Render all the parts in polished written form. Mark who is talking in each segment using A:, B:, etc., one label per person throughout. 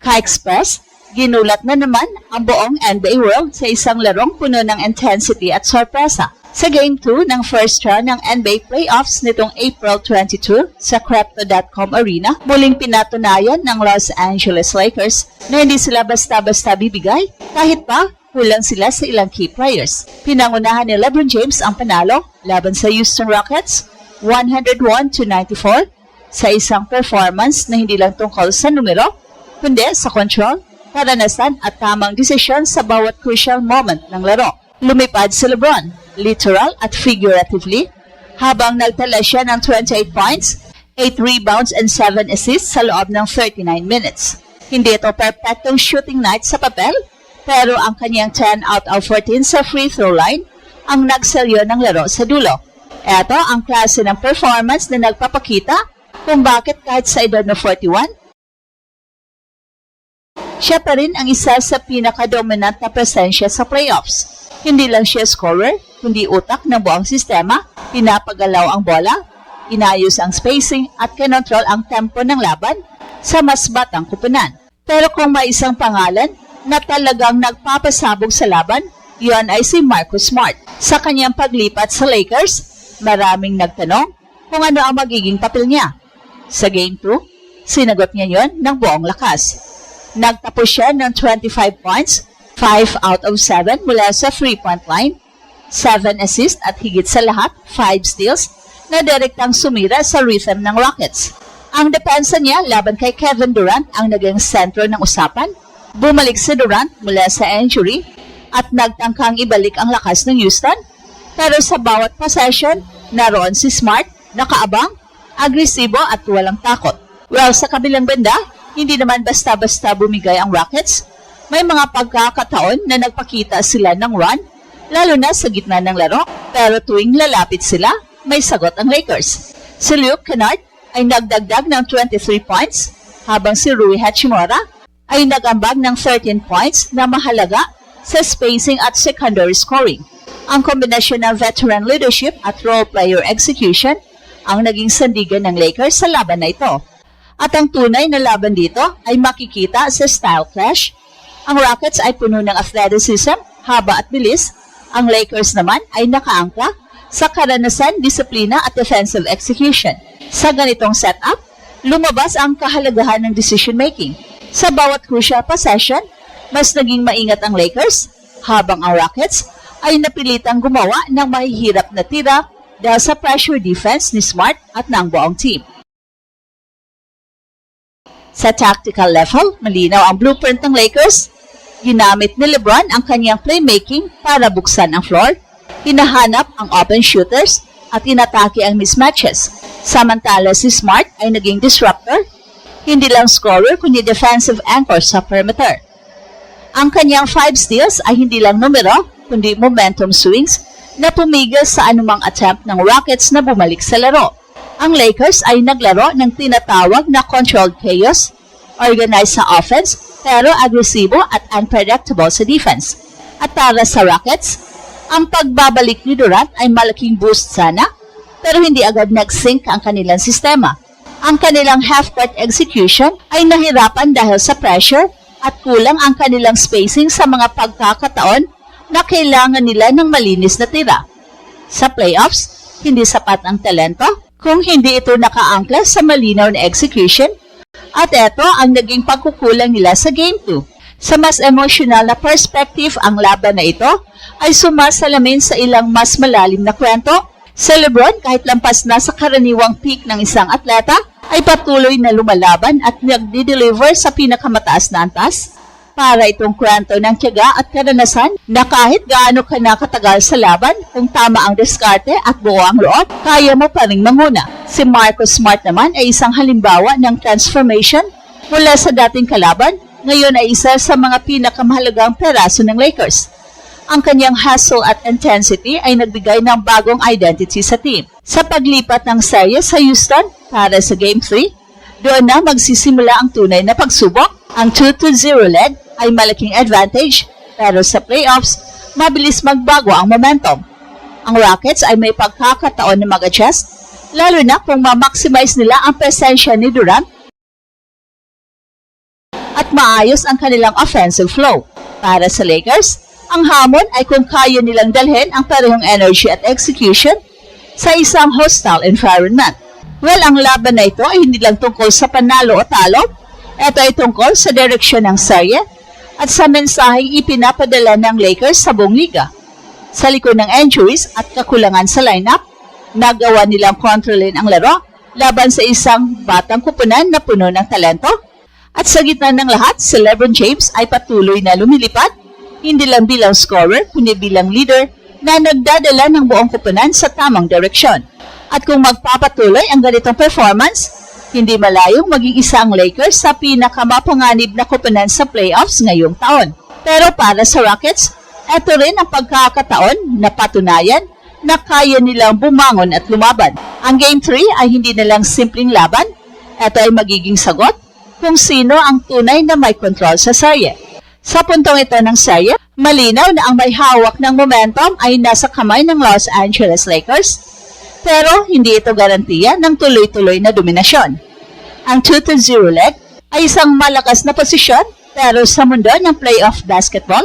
A: Ka-Express, ginulat na naman ang buong NBA world sa isang larong puno ng intensity at sorpresa. Sa Game 2 ng first round ng NBA playoffs nitong April 22 sa Crypto.com Arena, muling pinatunayan ng Los Angeles Lakers na hindi sila basta-basta bibigay kahit pa kulang sila sa ilang key players. Pinangunahan ni LeBron James ang panalo laban sa Houston Rockets 101-94 sa isang performance na hindi lang tungkol sa numero, kundi sa control, karanasan at tamang desisyon sa bawat crucial moment ng laro. Lumipad si LeBron, literal at figuratively, habang nagtala siya ng 28 points, 8 rebounds and 7 assists sa loob ng 39 minutes. Hindi ito perfectong shooting night sa papel, pero ang kanyang 10 out of 14 sa free throw line ang nagselyo ng laro sa dulo. Ito ang klase ng performance na nagpapakita kung bakit kahit sa edad na 41, siya pa rin ang isa sa pinaka-dominant na presensya sa playoffs. Hindi lang siya scorer, kundi utak ng buong sistema, pinapagalaw ang bola, inayos ang spacing at kinontrol ang tempo ng laban sa mas batang kupunan. Pero kung may isang pangalan na talagang nagpapasabog sa laban, iyon ay si Marcus Smart. Sa kanyang paglipat sa Lakers, maraming nagtanong kung ano ang magiging papel niya. Sa Game 2, sinagot niya yon ng buong lakas. Nagtapos siya ng 25 points, 5 out of 7 mula sa 3-point line, 7 assists at higit sa lahat, 5 steals na direktang sumira sa rhythm ng Rockets. Ang depensa niya laban kay Kevin Durant ang naging sentro ng usapan. Bumalik si Durant mula sa injury at nagtangkang ibalik ang lakas ng Houston. Pero sa bawat possession, naroon si Smart, nakaabang, agresibo at walang takot. Well, sa kabilang banda, hindi naman basta-basta bumigay ang Rockets. May mga pagkakataon na nagpakita sila ng run, lalo na sa gitna ng laro, pero tuwing lalapit sila, may sagot ang Lakers. Si Luke Kennard ay nagdagdag ng 23 points, habang si Rui Hachimura ay nagambag ng 13 points na mahalaga sa spacing at secondary scoring. Ang kombinasyon ng veteran leadership at role player execution ang naging sandigan ng Lakers sa laban na ito. At ang tunay na laban dito ay makikita sa style clash. Ang Rockets ay puno ng athleticism, haba at bilis. Ang Lakers naman ay nakaangkla sa karanasan, disiplina at defensive execution. Sa ganitong setup, lumabas ang kahalagahan ng decision-making. Sa bawat crucial possession, mas naging maingat ang Lakers, habang ang Rockets ay napilitang gumawa ng mahihirap na tira dahil sa pressure defense ni Smart at ng buong team. Sa tactical level, malinaw ang blueprint ng Lakers. Ginamit ni LeBron ang kanyang playmaking para buksan ang floor, hinahanap ang open shooters at inatake ang mismatches. Samantala si Smart ay naging disruptor, hindi lang scorer kundi defensive anchor sa perimeter. Ang kanyang 5 steals ay hindi lang numero kundi momentum swings na pumigil sa anumang attempt ng Rockets na bumalik sa laro. Ang Lakers ay naglaro ng tinatawag na controlled chaos, organized sa offense pero agresibo at unpredictable sa defense. At para sa Rockets, ang pagbabalik ni Durant ay malaking boost sana, pero hindi agad nag-sync ang kanilang sistema. Ang kanilang half-court execution ay nahirapan dahil sa pressure at kulang ang kanilang spacing sa mga pagkakataon na kailangan nila ng malinis na tira. Sa playoffs, hindi sapat ang talento kung hindi ito nakaangkla sa malinaw na execution. At ito ang naging pagkukulang nila sa Game 2. Sa mas emotional na perspective, ang laban na ito ay sumasalamin sa ilang mas malalim na kwento. Sa LeBron, kahit lampas na sa karaniwang peak ng isang atleta, ay patuloy na lumalaban at nagdi-deliver sa pinakamataas na antas. Para itong kwento ng tiyaga at karanasan na kahit gaano ka nakatagal sa laban, kung tama ang diskarte at buo ang loob, kaya mo pa rin manguna. Si Marcus Smart naman ay isang halimbawa ng transformation mula sa dating kalaban, ngayon ay isa sa mga pinakamahalagang peraso ng Lakers. Ang kanyang hustle at intensity ay nagbigay ng bagong identity sa team. Sa paglipat ng serye sa Houston para sa Game 3, doon na magsisimula ang tunay na pagsubok. Ang 2-0 lead ay malaking advantage, pero sa playoffs, mabilis magbago ang momentum. Ang Rockets ay may pagkakataon na mag-adjust, lalo na kung ma-maximize nila ang presensya ni Durant at maayos ang kanilang offensive flow. Para sa Lakers, ang hamon ay kung kaya nilang dalhin ang parehong energy at execution sa isang hostile environment. Well, ang laban na ito ay hindi lang tungkol sa panalo o talo. Ito ay tungkol sa direksyon ng serye at sa mensaheng ipinapadala ng Lakers sa buong liga. Sa likod ng injuries at kakulangan sa lineup, nagawa nilang kontrolin ang laro laban sa isang batang kupunan na puno ng talento. At sa gitna ng lahat, si LeBron James ay patuloy na lumilipad, hindi lang bilang scorer, kundi bilang leader na nagdadala ng buong kupunan sa tamang direksyon. At kung magpapatuloy ang ganitong performance, hindi malayong maging isa ang Lakers sa pinakamapanganib na kupunan sa playoffs ngayong taon. Pero para sa Rockets, ito rin ang pagkakataon na patunayan na kaya nilang bumangon at lumaban. Ang Game 3 ay hindi na lang simpleng laban, ito ay magiging sagot kung sino ang tunay na may control sa serye. Sa puntong ito ng serye, malinaw na ang may hawak ng momentum ay nasa kamay ng Los Angeles Lakers, pero hindi ito garantiya ng tuloy-tuloy na dominasyon. Ang 2-0 leg ay isang malakas na posisyon, pero sa mundo ng playoff basketball,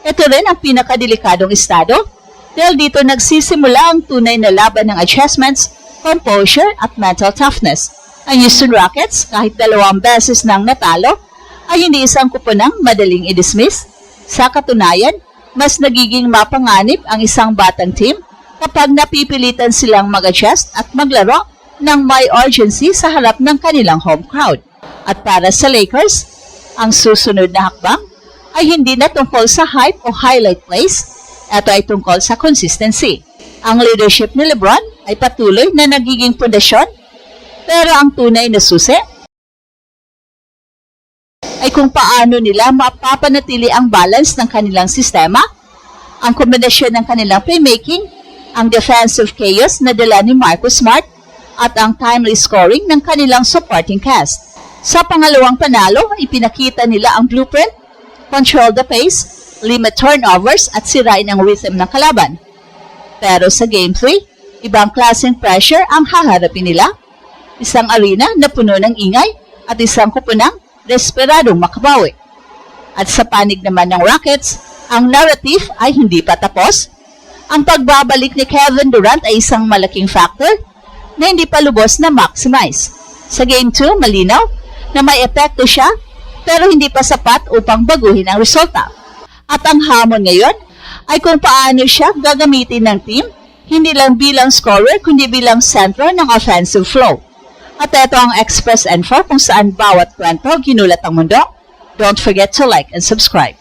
A: ito rin ang pinakadelikadong estado dahil dito nagsisimula ang tunay na laban ng adjustments, composure at mental toughness. Ang Houston Rockets, kahit 2 beses nang natalo, ay hindi isang kupunang madaling i-dismiss. Sa katunayan, mas nagiging mapanganib ang isang batang team kapag napipilitan silang mag-adjust at maglaro ng may urgency sa harap ng kanilang home crowd. At para sa Lakers, ang susunod na hakbang ay hindi na tungkol sa hype o highlight plays, ito ay tungkol sa consistency. Ang leadership ni LeBron ay patuloy na nagiging pundasyon, pero ang tunay na susi ay kung paano nila mapapanatili ang balance ng kanilang sistema, ang kombinasyon ng kanilang playmaking, ang defensive chaos na dala ni Marcus Smart, at ang timely scoring ng kanilang supporting cast. Sa pangalawang panalo, ipinakita nila ang blueprint, control the pace, limit turnovers at sirain ang rhythm ng kalaban. Pero sa Game 3, ibang klaseng pressure ang haharapin nila. Isang arena na puno ng ingay at isang kupunang desperadong makabawi. At sa panig naman ng Rockets, ang narrative ay hindi pa tapos. Ang pagbabalik ni Kevin Durant ay isang malaking factor na hindi pa lubos na maximize. Sa Game 2, malinaw na may epekto siya pero hindi pa sapat upang baguhin ang resulta. At ang hamon ngayon ay kung paano siya gagamitin ng team, hindi lang bilang scorer kundi bilang sentro ng offensive flow. At ito ang Express Info kung saan bawat kwento ginulat ang mundo. Don't forget to like and subscribe.